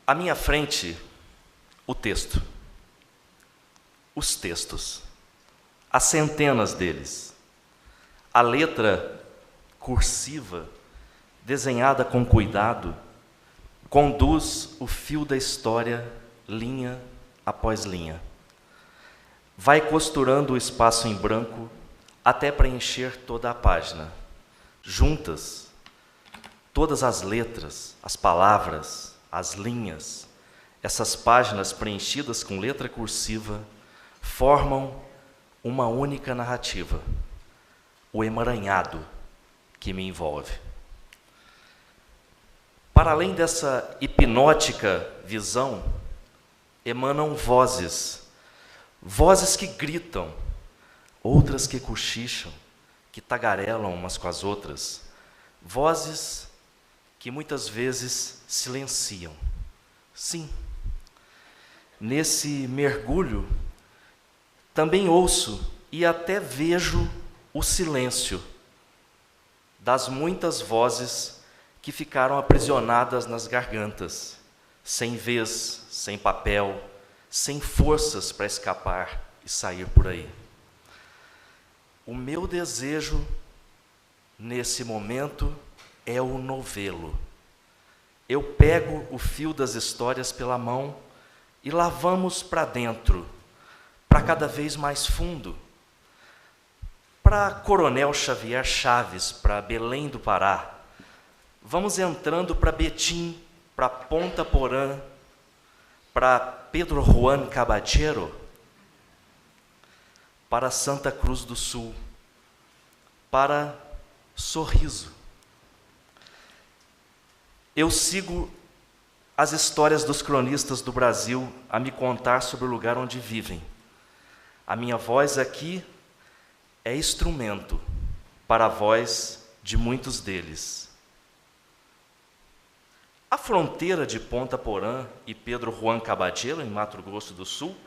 À minha frente, o texto. Os textos. Há centenas deles. A letra cursiva, desenhada com cuidado, conduz o fio da história linha após linha. Vai costurando o espaço em branco até preencher toda a página. Juntas, todas as letras, as palavras, as linhas, essas páginas preenchidas com letra cursiva, formam uma única narrativa, o emaranhado que me envolve. Para além dessa hipnótica visão, emanam vozes que gritam, outras que cochicham, que tagarelam umas com as outras, vozes que muitas vezes silenciam. Sim, nesse mergulho, também ouço e até vejo o silêncio das muitas vozes que ficaram aprisionadas nas gargantas, sem vez, sem papel, sem forças para escapar e sair por aí. O meu desejo, nesse momento, é o novelo. Eu pego o fio das histórias pela mão e lá vamos para dentro, para cada vez mais fundo, para Coronel Xavier Chaves, para Belém do Pará. Vamos entrando para Betim, para Ponta Porã, para Pedro Juan Caballero, para Santa Cruz do Sul, para Sorriso. Eu sigo as histórias dos cronistas do Brasil a me contar sobre o lugar onde vivem. A minha voz aqui é instrumento para a voz de muitos deles. A fronteira de Ponta Porã e Pedro Juan Caballero, em Mato Grosso do Sul,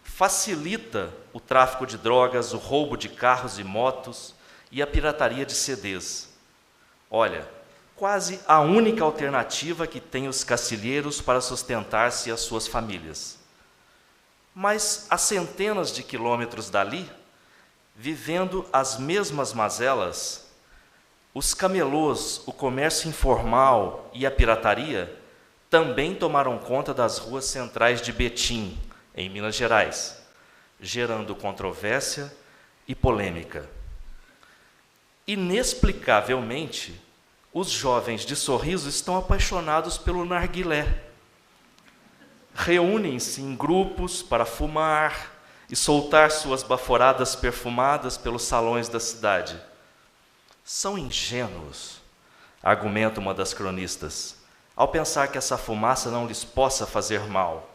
facilita o tráfico de drogas, o roubo de carros e motos e a pirataria de CDs. Olha, quase a única alternativa que tem os cacilheiros para sustentar-se e as suas famílias. Mas a centenas de quilômetros dali, vivendo as mesmas mazelas, os camelôs, o comércio informal e a pirataria também tomaram conta das ruas centrais de Betim, em Minas Gerais, gerando controvérsia e polêmica. Inexplicavelmente, os jovens de Sorriso estão apaixonados pelo narguilé. Reúnem-se em grupos para fumar e soltar suas baforadas perfumadas pelos salões da cidade. São ingênuos, argumenta uma das cronistas, ao pensar que essa fumaça não lhes possa fazer mal.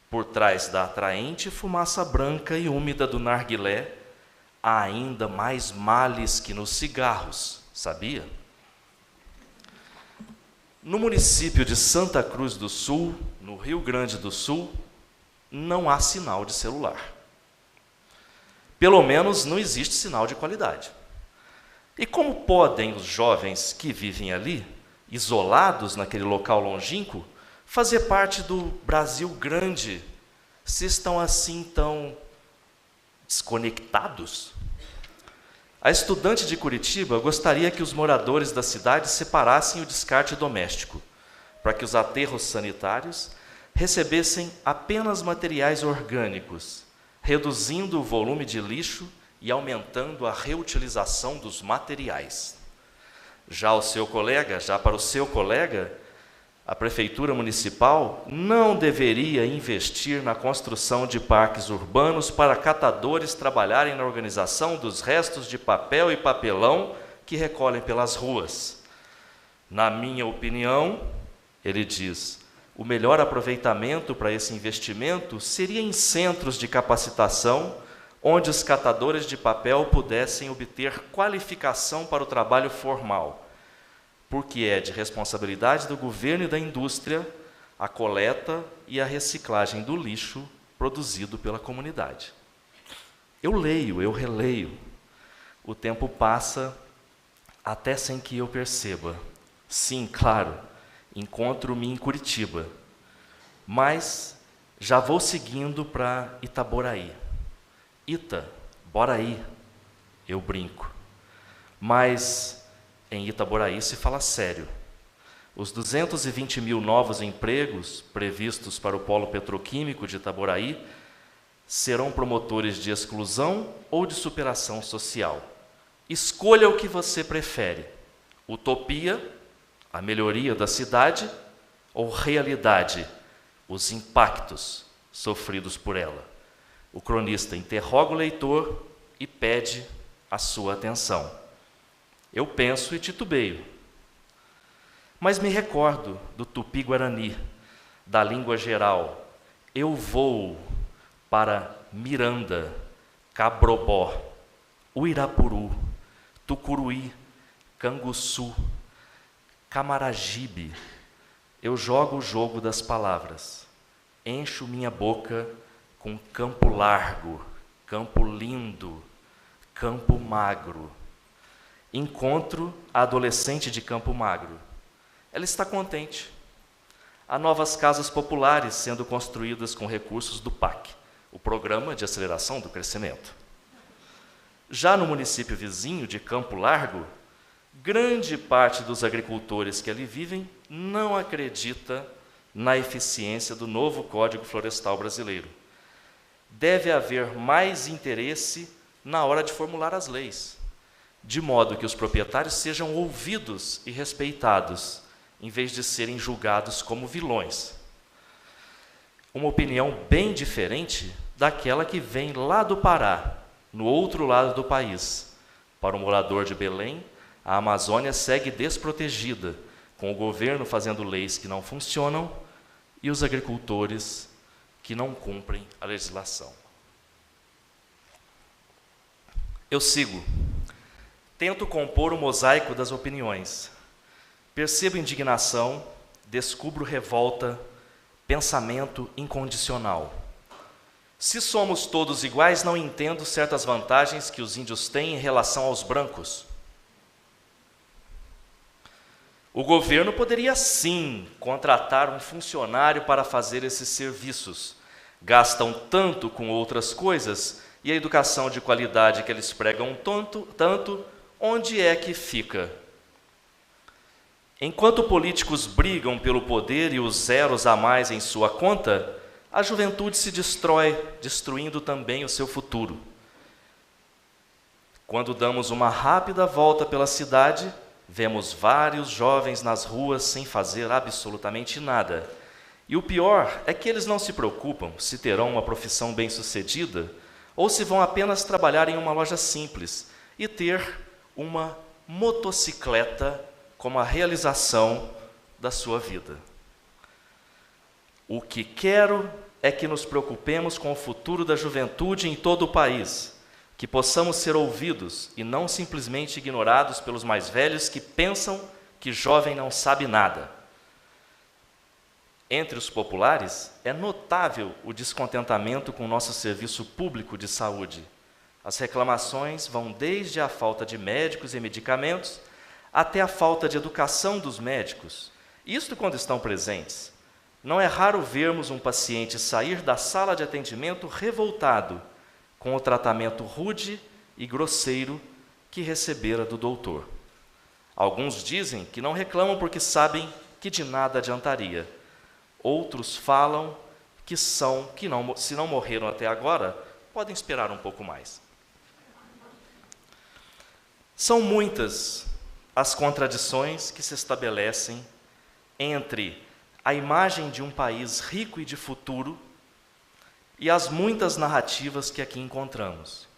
Por trás da atraente fumaça branca e úmida do narguilé, há ainda mais males que nos cigarros, sabia? No município de Santa Cruz do Sul, no Rio Grande do Sul, não há sinal de celular. Pelo menos não existe sinal de qualidade. E como podem os jovens que vivem ali, isolados naquele local longínquo, fazer parte do Brasil grande, se estão assim tão desconectados? A estudante de Curitiba gostaria que os moradores da cidade separassem o descarte doméstico, para que os aterros sanitários recebessem apenas materiais orgânicos, reduzindo o volume de lixo e aumentando a reutilização dos materiais. Já para o seu colega, a Prefeitura Municipal não deveria investir na construção de parques urbanos para catadores trabalharem na organização dos restos de papel e papelão que recolhem pelas ruas. Na minha opinião, ele diz, o melhor aproveitamento para esse investimento seria em centros de capacitação, onde os catadores de papel pudessem obter qualificação para o trabalho formal, porque é de responsabilidade do governo e da indústria a coleta e a reciclagem do lixo produzido pela comunidade. Eu leio, eu releio. O tempo passa até sem que eu perceba. Sim, claro, encontro-me em Curitiba. mas já vou seguindo para Itaboraí. Bora aí, eu brinco. Mas em Itaboraí se fala sério. Os 220 mil novos empregos previstos para o polo petroquímico de Itaboraí serão promotores de exclusão ou de superação social. Escolha o que você prefere: utopia, a melhoria da cidade, ou realidade, os impactos sofridos por ela. O cronista interroga o leitor e pede a sua atenção. Eu penso e titubeio, mas me recordo do tupi-guarani, da língua geral. Eu vou para Miranda, Cabrobó, Uirapuru, Tucuruí, Canguçu, Camaragibe. Eu jogo o jogo das palavras, encho minha boca com Campo Largo, Campo Lindo, Campo Magro. Encontro a adolescente de Campo Magro. Ela está contente. Há novas casas populares sendo construídas com recursos do PAC, o Programa de Aceleração do Crescimento. Já no município vizinho de Campo Largo, grande parte dos agricultores que ali vivem não acredita na eficiência do novo Código Florestal brasileiro. Deve haver mais interesse na hora de formular as leis, de modo que os proprietários sejam ouvidos e respeitados, em vez de serem julgados como vilões. Uma opinião bem diferente daquela que vem lá do Pará, no outro lado do país. Para o morador de Belém, a Amazônia segue desprotegida, com o governo fazendo leis que não funcionam e os agricultores que não cumprem a legislação. Eu sigo. Tento compor o mosaico das opiniões. Percebo indignação, descubro revolta, pensamento incondicional. Se somos todos iguais, não entendo certas vantagens que os índios têm em relação aos brancos. O governo poderia, sim, contratar um funcionário para fazer esses serviços. Gastam tanto com outras coisas e a educação de qualidade que eles pregam tanto, onde é que fica? Enquanto políticos brigam pelo poder e os zeros a mais em sua conta, a juventude se destrói, destruindo também o seu futuro. Quando damos uma rápida volta pela cidade, vemos vários jovens nas ruas sem fazer absolutamente nada. E o pior é que eles não se preocupam se terão uma profissão bem-sucedida ou se vão apenas trabalhar em uma loja simples e ter uma motocicleta como a realização da sua vida. O que quero é que nos preocupemos com o futuro da juventude em todo o país, que possamos ser ouvidos e não simplesmente ignorados pelos mais velhos que pensam que jovem não sabe nada. Entre os populares, é notável o descontentamento com o nosso serviço público de saúde. As reclamações vão desde a falta de médicos e medicamentos até a falta de educação dos médicos, isto quando estão presentes. Não é raro vermos um paciente sair da sala de atendimento revoltado com o tratamento rude e grosseiro que recebera do doutor. Alguns dizem que não reclamam porque sabem que de nada adiantaria. Outros falam que se não morreram até agora, podem esperar um pouco mais. São muitas as contradições que se estabelecem entre a imagem de um país rico e de futuro e as muitas narrativas que aqui encontramos.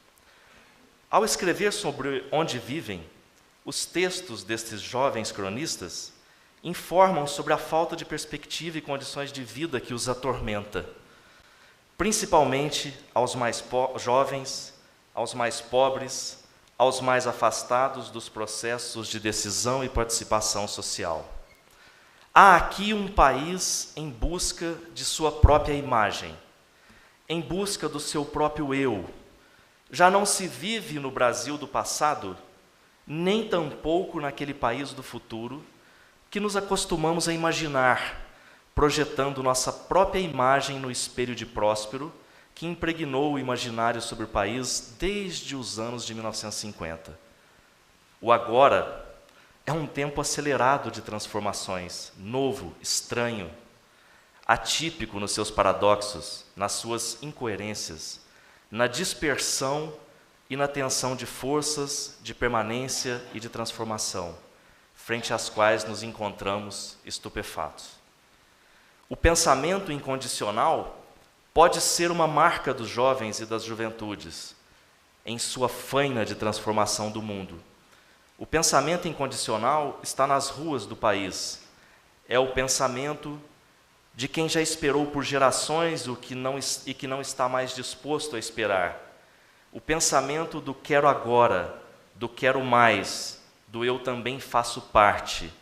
Ao escrever sobre onde vivem, os textos destes jovens cronistas informam sobre a falta de perspectiva e condições de vida que os atormenta, principalmente aos mais jovens, aos mais pobres, aos mais afastados dos processos de decisão e participação social. Há aqui um país em busca de sua própria imagem, em busca do seu próprio eu. Já não se vive no Brasil do passado, nem tampouco naquele país do futuro que nos acostumamos a imaginar, projetando nossa própria imagem no espelho de Próspero, que impregnou o imaginário sobre o país desde os anos de 1950. O agora é um tempo acelerado de transformações, novo, estranho, atípico nos seus paradoxos, nas suas incoerências, na dispersão e na tensão de forças, de permanência e de transformação, frente às quais nos encontramos estupefatos. O pensamento incondicional pode ser uma marca dos jovens e das juventudes, em sua faina de transformação do mundo. O pensamento incondicional está nas ruas do país. É o pensamento de quem já esperou por gerações e que não está mais disposto a esperar. O pensamento do quero agora, do quero mais, do eu também faço parte.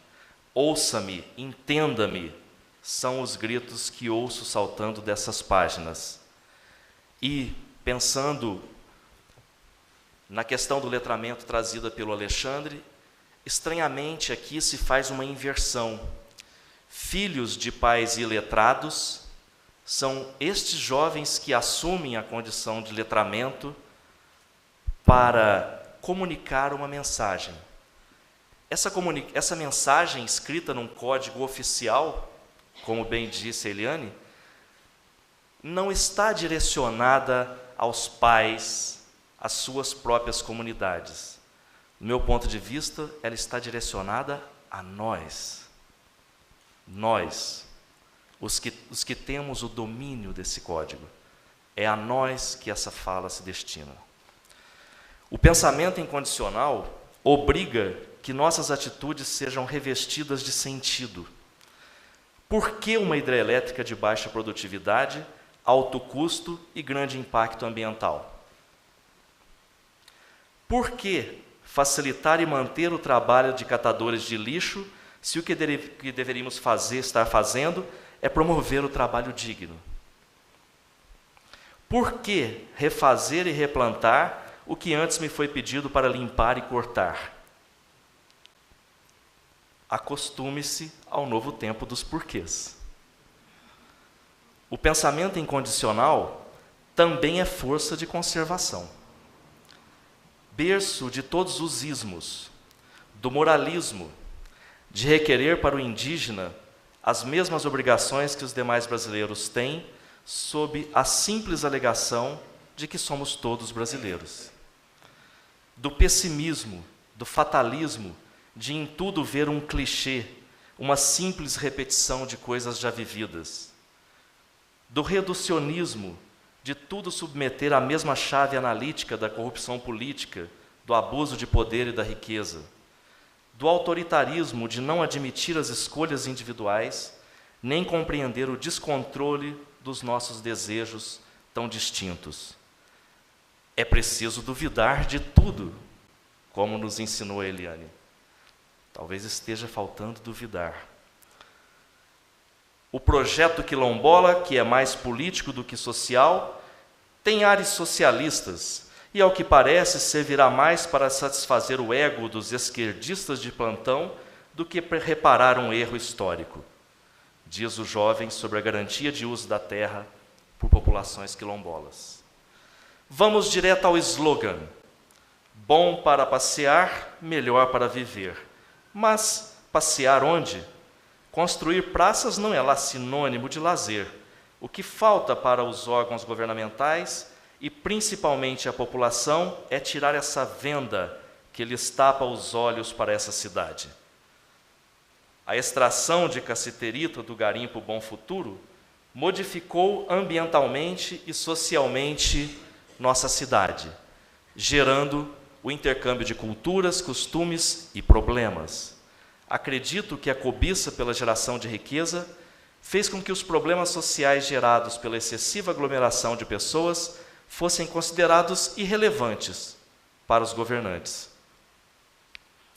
Ouça-me, entenda-me, são os gritos que ouço saltando dessas páginas. E, pensando na questão do letramento trazida pelo Alexandre, estranhamente aqui se faz uma inversão. Filhos de pais iletrados são estes jovens que assumem a condição de letramento para comunicar uma mensagem. Essa mensagem escrita num código oficial, como bem disse Eliane, não está direcionada aos pais, às suas próprias comunidades. Do meu ponto de vista, ela está direcionada a nós. Nós, os que temos o domínio desse código. É a nós que essa fala se destina. O pensamento incondicional obriga que nossas atitudes sejam revestidas de sentido. Por que uma hidrelétrica de baixa produtividade, alto custo e grande impacto ambiental? Por que facilitar e manter o trabalho de catadores de lixo, se o que deveríamos estar fazendo, é promover o trabalho digno? Por que refazer e replantar o que antes me foi pedido para limpar e cortar? Acostume-se ao novo tempo dos porquês. O pensamento incondicional também é força de conservação. Berço de todos os ismos, do moralismo, de requerer para o indígena as mesmas obrigações que os demais brasileiros têm, sob a simples alegação de que somos todos brasileiros. Do pessimismo, do fatalismo, de em tudo ver um clichê, uma simples repetição de coisas já vividas. Do reducionismo, de tudo submeter à mesma chave analítica da corrupção política, do abuso de poder e da riqueza. Do autoritarismo, de não admitir as escolhas individuais, nem compreender o descontrole dos nossos desejos tão distintos. É preciso duvidar de tudo, como nos ensinou a Eliane. Talvez esteja faltando duvidar. O projeto quilombola, que é mais político do que social, tem ares socialistas e, ao que parece, servirá mais para satisfazer o ego dos esquerdistas de plantão do que reparar um erro histórico, diz o jovem sobre a garantia de uso da terra por populações quilombolas. Vamos direto ao slogan: bom para passear, melhor para viver. Mas passear onde? Construir praças não é lá sinônimo de lazer. O que falta para os órgãos governamentais e principalmente a população é tirar essa venda que lhes tapa os olhos para essa cidade. A extração de cassiterita do garimpo Bom Futuro modificou ambientalmente e socialmente nossa cidade, gerando o intercâmbio de culturas, costumes e problemas. Acredito que a cobiça pela geração de riqueza fez com que os problemas sociais gerados pela excessiva aglomeração de pessoas fossem considerados irrelevantes para os governantes.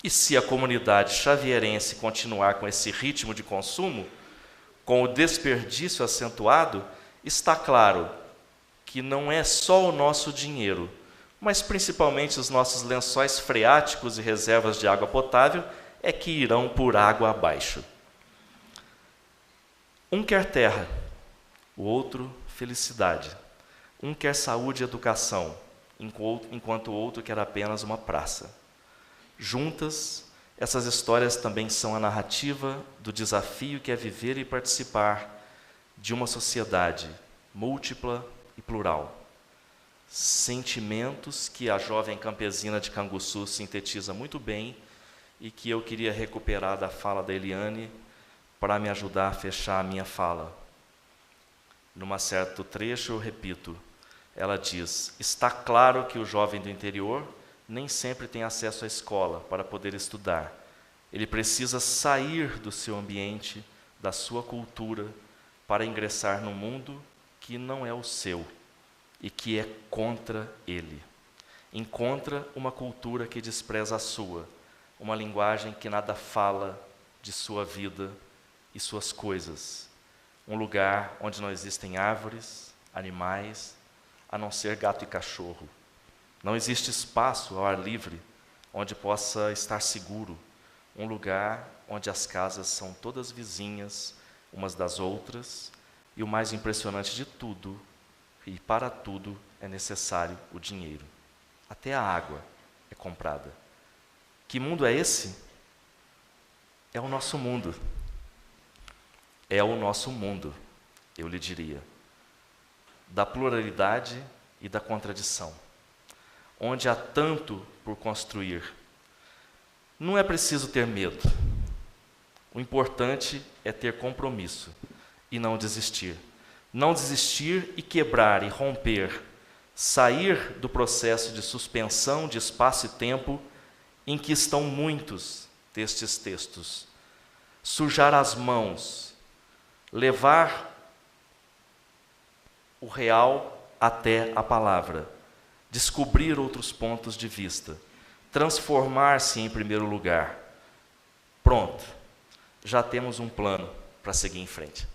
E se a comunidade xavierense continuar com esse ritmo de consumo, com o desperdício acentuado, está claro que não é só o nosso dinheiro, mas principalmente os nossos lençóis freáticos e reservas de água potável é que irão por água abaixo. Um quer terra, o outro felicidade. Um quer saúde e educação, enquanto o outro quer apenas uma praça. Juntas, essas histórias também são a narrativa do desafio que é viver e participar de uma sociedade múltipla e plural. Sentimentos que a jovem campesina de Canguçu sintetiza muito bem e que eu queria recuperar da fala da Eliane para me ajudar a fechar a minha fala. Num certo trecho, eu repito, ela diz: está claro que o jovem do interior nem sempre tem acesso à escola para poder estudar. Ele precisa sair do seu ambiente, da sua cultura, para ingressar num mundo que não é o seu e que é contra ele. Encontra uma cultura que despreza a sua, uma linguagem que nada fala de sua vida e suas coisas. Um lugar onde não existem árvores, animais, a não ser gato e cachorro. Não existe espaço ao ar livre onde possa estar seguro. Um lugar onde as casas são todas vizinhas umas das outras. E o mais impressionante de tudo, e para tudo é necessário o dinheiro. Até a água é comprada. Que mundo é esse? É o nosso mundo. É o nosso mundo, eu lhe diria. Da pluralidade e da contradição. Onde há tanto por construir. Não é preciso ter medo. O importante é ter compromisso e não desistir. Não desistir e quebrar e romper. Sair do processo de suspensão de espaço e tempo em que estão muitos destes textos. Sujar as mãos. Levar o real até a palavra. Descobrir outros pontos de vista. Transformar-se em primeiro lugar. Pronto. Já temos um plano para seguir em frente.